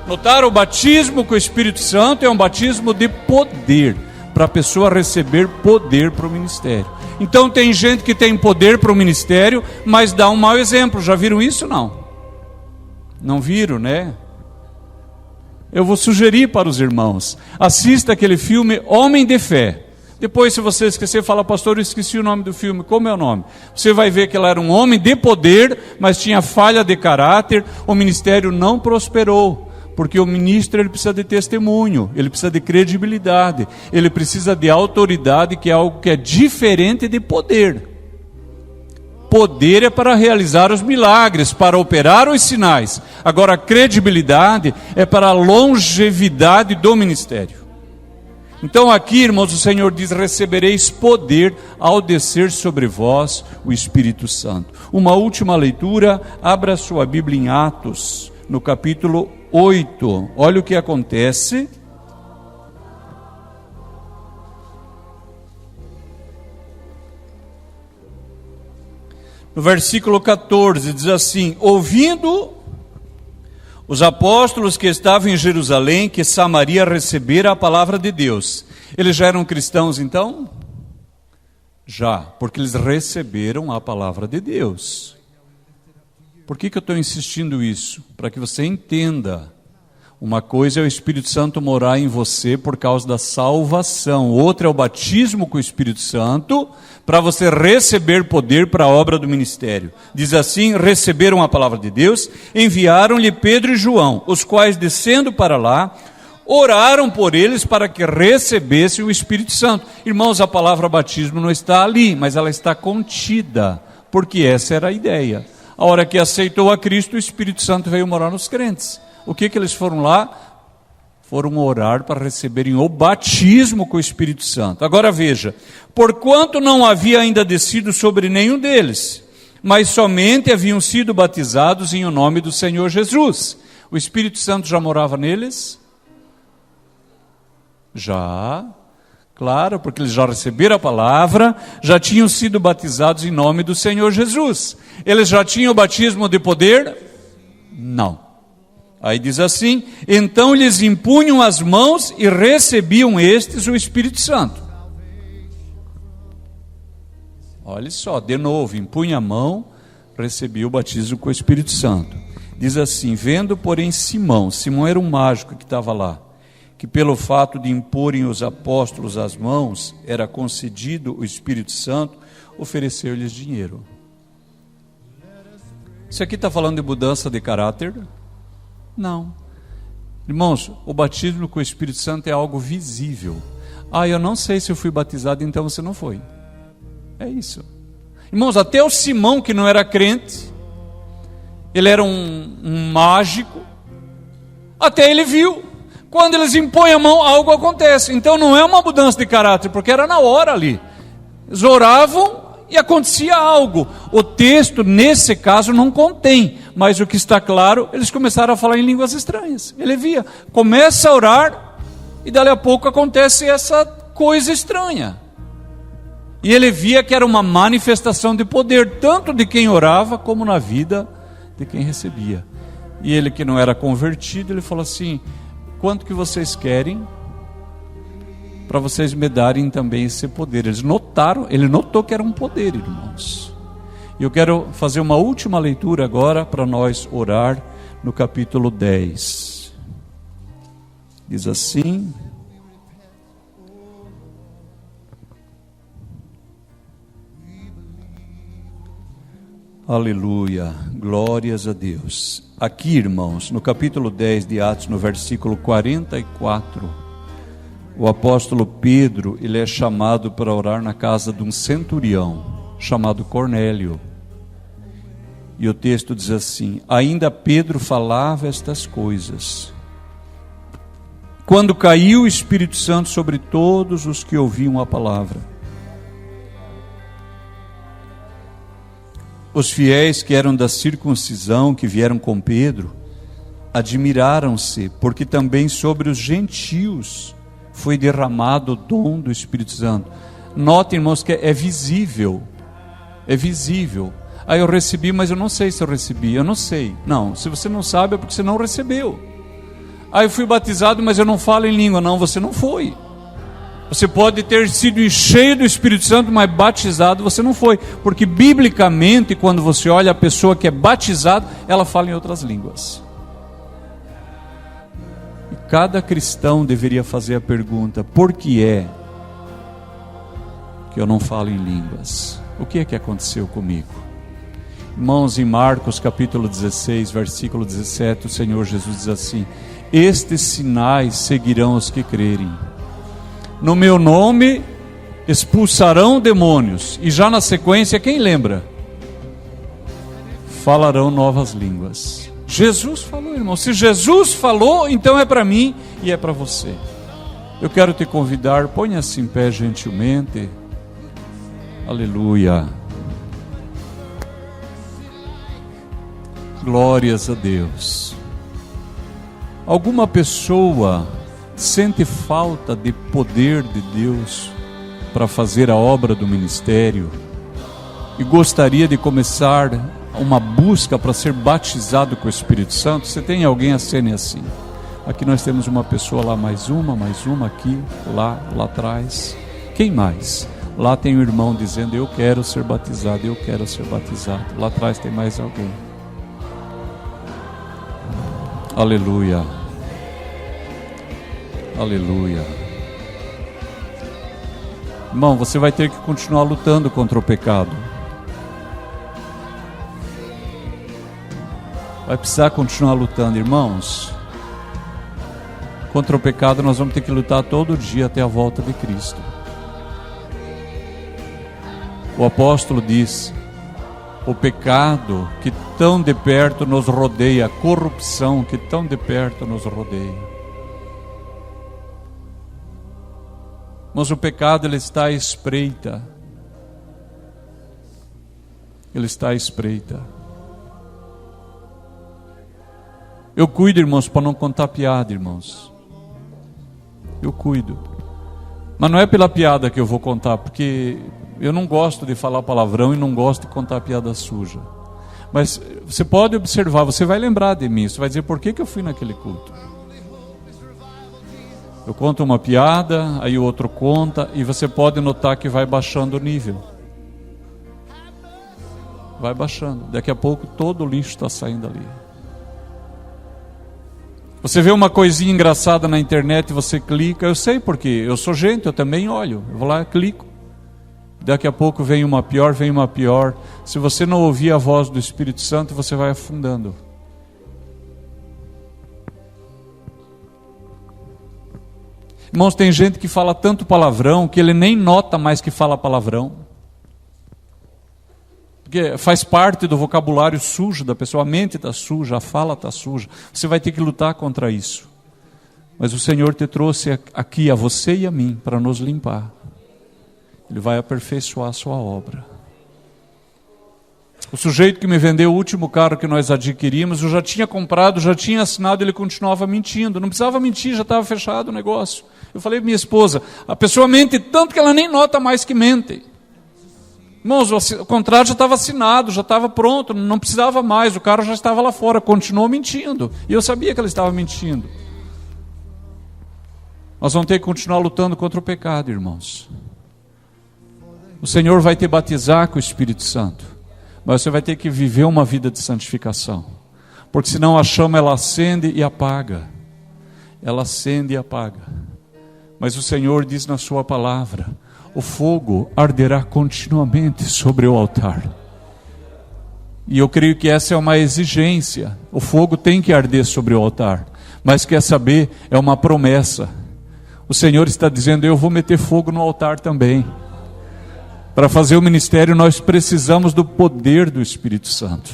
Notaram? O batismo com o Espírito Santo é um batismo de poder, para a pessoa receber poder para o ministério. Então tem gente que tem poder para o ministério, mas dá um mau exemplo. Já viram isso? Não viram, né? Eu vou sugerir para os irmãos: assista aquele filme Homem de Fé. Depois, se você esquecer, fala: pastor, eu esqueci o nome do filme. Como é o nome? Você vai ver que ele era um homem de poder, mas tinha falha de caráter. O ministério não prosperou, porque o ministro ele precisa de testemunho, ele precisa de credibilidade, ele precisa de autoridade, que é algo que é diferente de poder. Poder é para realizar os milagres, para operar os sinais. Agora, a credibilidade é para a longevidade do ministério. Então aqui, irmãos, o Senhor diz: recebereis poder ao descer sobre vós o Espírito Santo. Uma última leitura, abra sua Bíblia em Atos, no capítulo 8. Olha o que acontece. No versículo 14 diz assim: ouvindo os apóstolos que estavam em Jerusalém, que Samaria recebera a palavra de Deus. Eles já eram cristãos então? Já, porque eles receberam a palavra de Deus. Por que eu estou insistindo isso? Para que você entenda. Uma coisa é o Espírito Santo morar em você por causa da salvação. Outra é o batismo com o Espírito Santo, para você receber poder para a obra do ministério. Diz assim: receberam a palavra de Deus, enviaram-lhe Pedro e João, os quais, descendo para lá, oraram por eles para que recebessem o Espírito Santo. Irmãos, a palavra batismo não está ali, mas ela está contida, porque essa era a ideia. A hora que aceitou a Cristo, o Espírito Santo veio morar nos crentes. O que eles foram lá? Foram orar para receberem o batismo com o Espírito Santo. Agora veja: porquanto não havia ainda descido sobre nenhum deles, mas somente haviam sido batizados em o nome do Senhor Jesus. O Espírito Santo já morava neles? Já, claro, porque eles já receberam a palavra, já tinham sido batizados em nome do Senhor Jesus. Eles já tinham o batismo de poder? Não. Aí diz assim: então lhes impunham as mãos e recebiam estes o Espírito Santo. Olha só, de novo, impunha a mão, recebia o batismo com o Espírito Santo. Diz assim: vendo, porém, Simão era um mágico que estava lá, que pelo fato de imporem os apóstolos as mãos, era concedido o Espírito Santo, ofereceu-lhes dinheiro. Isso aqui está falando de mudança de caráter? Não. Irmãos, o batismo com o Espírito Santo é algo visível. Eu não sei se eu fui batizado, então você não foi. É isso. Irmãos, até o Simão, que não era crente, ele era um mágico, até ele viu. Quando eles impõem a mão, algo acontece. Então não é uma mudança de caráter, porque era na hora ali. Eles oravam e acontecia algo. O texto, nesse caso, não contém, mas o que está claro, eles começaram a falar em línguas estranhas. Ele via, começa a orar, e dali a pouco acontece essa coisa estranha. E ele via que era uma manifestação de poder, tanto de quem orava, como na vida de quem recebia. E ele, que não era convertido, ele falou assim: quanto que vocês querem para vocês me darem também esse poder? Ele notou que era um poder, irmãos. E eu quero fazer uma última leitura agora para nós orar no capítulo 10. Diz assim: aleluia, glórias a Deus. Aqui, irmãos, no capítulo 10 de Atos, no versículo 44, o apóstolo Pedro, ele é chamado para orar na casa de um centurião, chamado Cornélio. E o texto diz assim: ainda Pedro falava estas coisas, quando caiu o Espírito Santo sobre todos os que ouviam a palavra. Os fiéis que eram da circuncisão, que vieram com Pedro, admiraram-se, porque também sobre os gentios foi derramado o dom do Espírito Santo. Notem, irmãos, que é visível. É visível. Ah, eu recebi, mas eu não sei se eu recebi. Eu não sei. Não, se você não sabe é porque você não recebeu. Ah, eu fui batizado, mas eu não falo em língua. Não, você não foi. Você pode ter sido cheio do Espírito Santo, mas batizado você não foi. Porque biblicamente, quando você olha a pessoa que é batizada, ela fala em outras línguas. E cada cristão deveria fazer a pergunta: por que é que eu não falo em línguas? O que é que aconteceu comigo? Irmãos, em Marcos capítulo 16, versículo 17, o Senhor Jesus diz assim: estes sinais seguirão os que crerem. No meu nome expulsarão demônios. E já na sequência, quem lembra? Falarão novas línguas. Jesus falou, irmão. Se Jesus falou, então é para mim e é para você. Eu quero te convidar, ponha-se em pé gentilmente. Aleluia. Glórias a Deus. Alguma pessoa sente falta de poder de Deus para fazer a obra do ministério e gostaria de começar uma busca para ser batizado com o Espírito Santo? Você tem alguém assim? Aqui nós temos uma pessoa lá, mais uma aqui, lá atrás. Quem mais? Lá tem um irmão dizendo: eu quero ser batizado, eu quero ser batizado. Lá atrás tem mais alguém. Aleluia. Aleluia. Irmão, você vai ter que continuar lutando contra o pecado. Vai precisar continuar lutando, irmãos. Contra o pecado nós vamos ter que lutar todo dia até a volta de Cristo. O apóstolo diz: o pecado que tão de perto nos rodeia, a corrupção que tão de perto nos rodeia. Mas o pecado, ele está à espreita. Ele está à espreita. Eu cuido, irmãos, para não contar piada, irmãos. Eu cuido. Mas não é pela piada que eu vou contar, porque eu não gosto de falar palavrão e não gosto de contar piada suja. Mas você pode observar, você vai lembrar de mim, você vai dizer: por que eu fui naquele culto? Eu conto uma piada, aí o outro conta, e você pode notar que vai baixando o nível. Vai baixando. Daqui a pouco todo o lixo está saindo ali. Você vê uma coisinha engraçada na internet e você clica. Eu sei porque eu sou gente, eu também olho. Eu vou lá e clico. Daqui a pouco vem uma pior. Se você não ouvir a voz do Espírito Santo, você vai afundando. Irmãos, tem gente que fala tanto palavrão que ele nem nota mais que fala palavrão. Porque faz parte do vocabulário sujo da pessoa. A mente está suja, a fala está suja. Você vai ter que lutar contra isso. Mas o Senhor te trouxe aqui, a você e a mim, para nos limpar. Ele vai aperfeiçoar a sua obra. O sujeito que me vendeu o último carro que nós adquirimos, eu já tinha comprado, já tinha assinado, ele continuava mentindo. Não precisava mentir, já estava fechado o negócio. Eu falei para minha esposa, a pessoa mente tanto que ela nem nota mais que mente. Irmãos, o contrato já estava assinado, já estava pronto, não precisava mais, o carro já estava lá fora, continuou mentindo. E eu sabia que ela estava mentindo. Nós vamos ter que continuar lutando contra o pecado, irmãos. O Senhor vai te batizar com o Espírito Santo. Mas você vai ter que viver uma vida de santificação. Porque senão a chama ela acende e apaga. Ela acende e apaga. Mas o Senhor diz na sua palavra, o fogo arderá continuamente sobre o altar. E eu creio que essa é uma exigência. O fogo tem que arder sobre o altar. Mas quer saber, é uma promessa. O Senhor está dizendo, eu vou meter fogo no altar também. Para fazer o ministério, nós precisamos do poder do Espírito Santo.